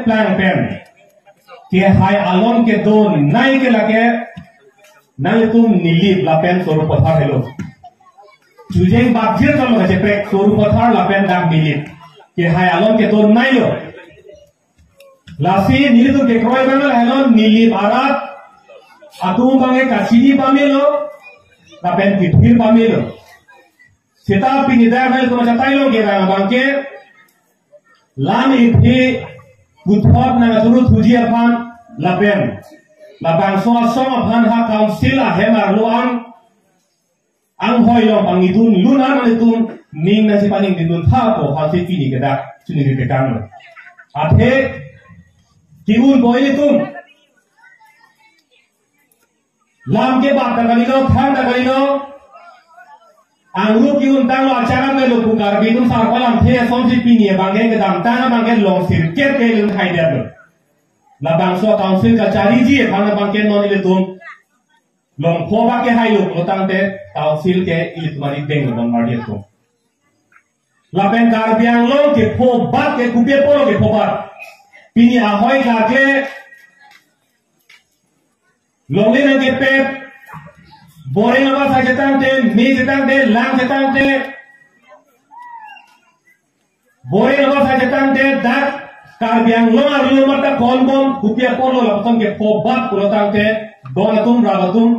plan pen ke hai alon ke do nai ke lage nai tum nilip la pen soru pathar hello jujeng bakjir kalau nggak cepet soru pathar la pen dam nilip ke hai alon ke do nai lo lasi nilip tu ke kroy bangal hello nilip arat atung bange kasini pamelo la pen kithir pamelo seta pinida nai tu macam tayo ke bangke lam ithi buthot na turut huji aphan lapen labang so aphan ha council a hemar luang ang hoi lo pangidun luna na itun ning na si paning ditun tha ko ha si pini ke da chuni ke kan athe kiun boy itun lam ke bak ta galino thang ta galino angru kiun tang lo acara me lo pukar bitun sar kolam the som si pini bangen ke dam tang bangen long sir ker ke lun khai der labang so council ka chari ji phang bangen non ile tum long pho ba ke hai lo tang te council ke ile tumari beng lo mar dia tum lapen kar biang lo ke pho ba ke kupie polo ke pho ba pini a hoi ka ke long le na ke pe boring apa saja tante, mi tante, lang tante, boring apa saja tante, dak karbiang lo arlo mata kolbom, kupia polo lapang ke pobat pulo tante, donatum rabatum,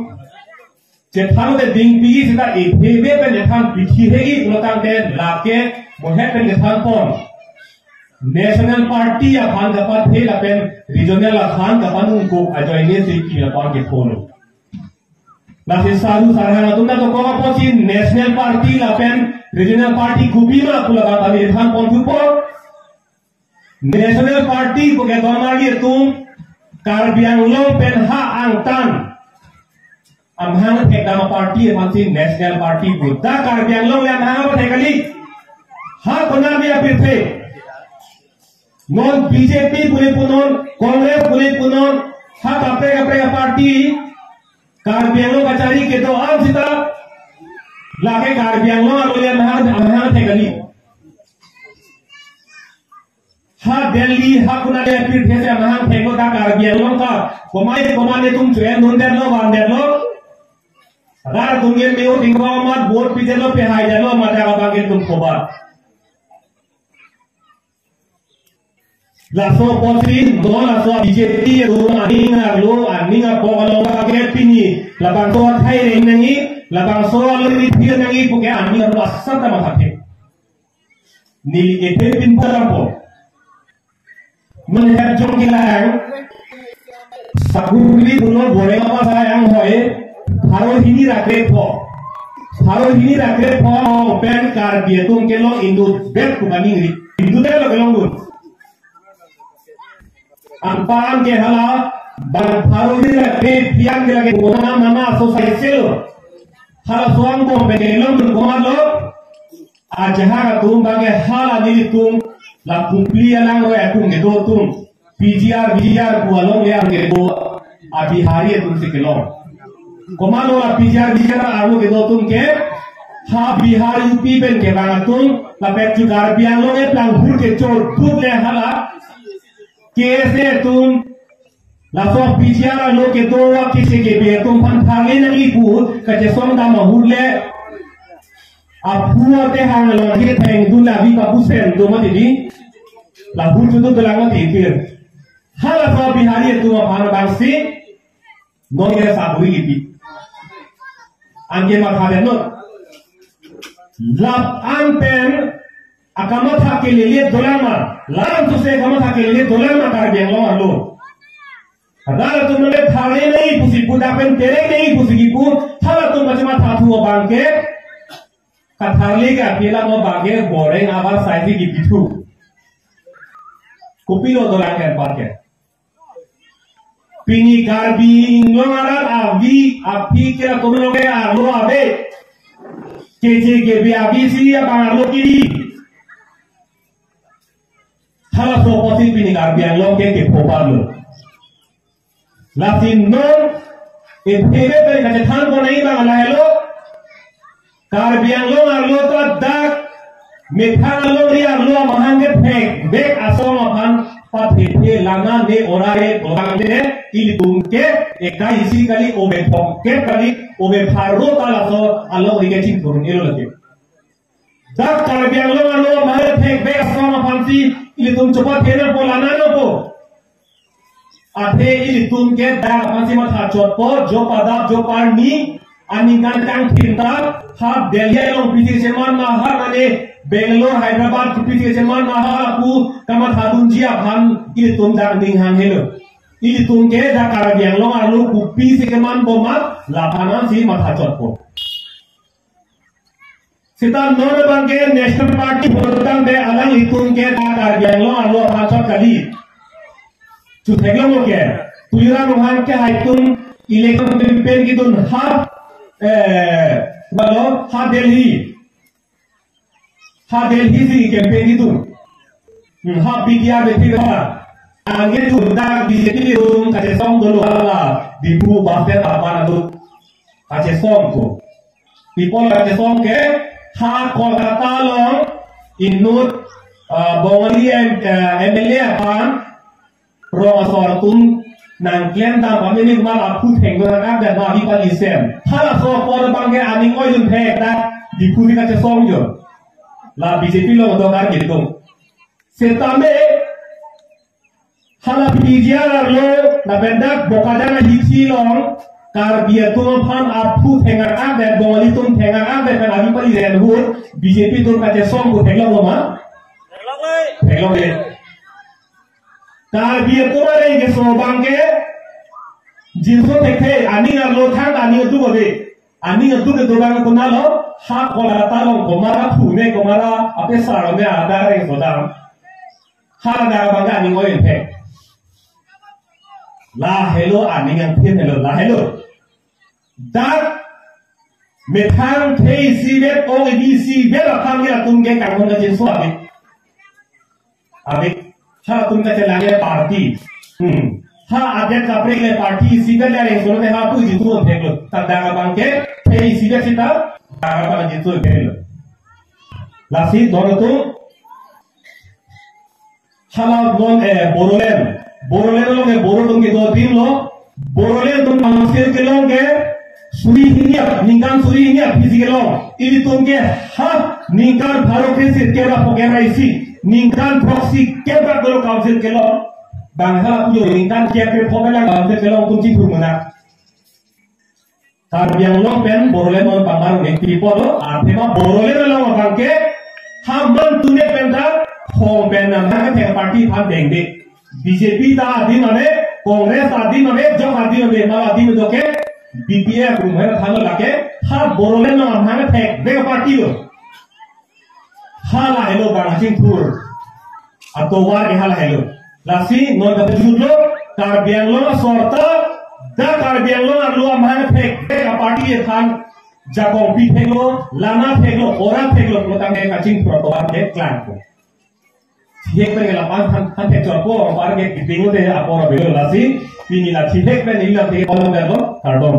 cetharu de ding pigi sida ithebe pe nethan pithi hegi pulo tante, lake mohet pe nethan pon, national party ya khan dapat he lapen regional khan dapat unko ajoine se ki lapang ke polo. Nasi saru sarana tunda to ko posi national party lapen regional party kubima pula bata ni than pon kupo national party ko ke donagi tum karbiang lo pen ha angtan amhang thekama party mansi national party buddha karbiang lo ya na ba thekali ha konar me apirthe non BJP pule punon congress pule punon ha kapre party karbianglo kacari ke do am sita lage karbianglo arole amhan the gali ha delhi ha kuna de pir the se amhan the ko da karbianglo ka komane tum train non der lo wan der lo agar tum ye meo tingwa mat bor pite lo pe hai jalo mata ka ke tum khoba laso potri do laso BJP ru aninga pogalo ka ke pini labang to thai re nangi labang so lo ri thir nangi ko ke aninga ru asata ma thake ni ete pin parapo mun ha jong kilang saguri buno bore ma sayang hoye haro hini rakre pho pen kar bietung ke lo indu bet ku bani ri indu de lo gelongun Ampang ke hala bang harus ke tiang ke lagi guna nama sosial hala suang bo bengelom berkomando ajaha tum bagi hala diri tum la kumpli alang roya tum gedo tum PGR bualong ya gedo abihari tum sekelong komando la PGR alu gedo tum ke ha bihar UP ben ke bang tum la petu garbiang lo e plan hur ke chor put le hala कैसे तुम लासो पिजियारा लो के दो वा किसी के बे तुम पंथाले नगी पूत कचे सोंदा महुले अपुआ ते हांग लो के थेंग दुला भी कापुसेन दो मति दी ला बुचु तो दलांग मति फिर हाला सो बिहारी तुम भान बांसी नो के साबुरी की आंगे मा खादे नो लब आंपेन akamata ke lele dolama lam tu se akamata ke lele dolama kar biang lo arlo adala tu mele thale nahi pusi puda pen tere nahi pusi ki pu thala tu macam tha thu bangke ka thale ka pela mo bage boreng aba saiti ki pithu kopilo dolang kan parke pini karbi inglomaran avi api kira tumlo ke arlo abe keje ke bi avi si apa arlo kiri hala so posin pini karbiang lo ke popalo latin non e phebe pe ka than ko nahi ba la hello karbiang lo arlo to dak metha lo ri arlo mahange phek bek asom aphan pathete lana ne orare orang ne ilitum ke eka isi kali obe thok ke kali obe pharo kala so alo ike chin turun ilo lagi. Dak karbiang lo alo mahal thek be asama fansi ilitum coba kena polana no po. Ate ilitum ke dak fansi matha chot po jo padap jo parni aningan kang tinta hab Delhi long piti seman mahal ane Bangalore, Hyderabad, Kupiti Seman Maha aku kamat hadun jia han ini tum dak ding han helo. Ini tum ke dak karabiang long alu kupi seman bomat lapanan si matha chotpo. Sita non bangke National Party bodang be alang itum ke dak karabiang long alu hachot kali. Chutheglo mo ke tulira rohan ke haitum election campaign kitun ha balo ha Delhi si campaign itu, ha PTR betul tak? Angin tu dah BJP itu kaca song dulu lah, dibu bahasa apa tu, kaca song tu, people kaca song ke, ha Kolkata long, inut Bengali MLA pan, rong sortum nangkian tak kami ni malah aku tengok nak dan nabi palisem, ha so por bangke aning oi jun pek dah dibu di kaca song jo. La BJP lo dogar gitu. Setame hala PGR lo na bendak bokadana hiksi long kar biya tum pan apu thengar abe Bengali tum thengar abe kan abi pali ren hur BJP tum kace song ko thenglong lo ma thenglong le kar biya tum re ge so bangke jinso tekhe ani ngar lo thang ani tu bobe ani tu ke dobang ko na lo ha Kolkata long komara phune komara ape sarame ada re sodam ha da bangga ani ngoi phe la hello ani yang phin hello la hello dak methang thei sivet ong di sivet akhang ya tumge kangong ka jinso abe ha tumka chalane party ha adet kapre le party sivet le re solo ne ha tu jitu theklo tanda bangke thei sivet sita apa jitu theklo lasi dono tu hala non Borolen lo ke Borodung ke do tim lo Borolen tum manusia ke lo ke suri hinia ningkan suri hinia fisik lo ini tum ke ha ningkan bharo ke sir ke ra pokera isi ningkan proxy ke ra do council ke lo bangsa pujo ningkan ke pokera council ke lo tum jitu mana tar yang lo pen Borolen on pamar ke tipo lo artema Borolen lo bangke hamban tune penta home pen na ke party tham dengde BJP ता आदि नवे कांग्रेस आदि नवे जो आदि नवे माल आदि में दोके BPF रुमेर थानो लाके हा बोरोले न हमने फेक बेग पार्टी लो हा ला हेलो बांचिंग टूर अतो वार के हाला हेलो लासी नो द जुलो कार बियांगलो सोरता दा कार बियांगलो अरलो हमने फेक बेग पार्टी ये थान जाको पी फेगलो लाना फेगलो ओरा फेगलो तो तंगे काचिंग टूर तो वार के क्लान को Hek pe lapan han te chopo par ke pingu de apora belo lasi pini la chithek pe nila te kolom berlo tardom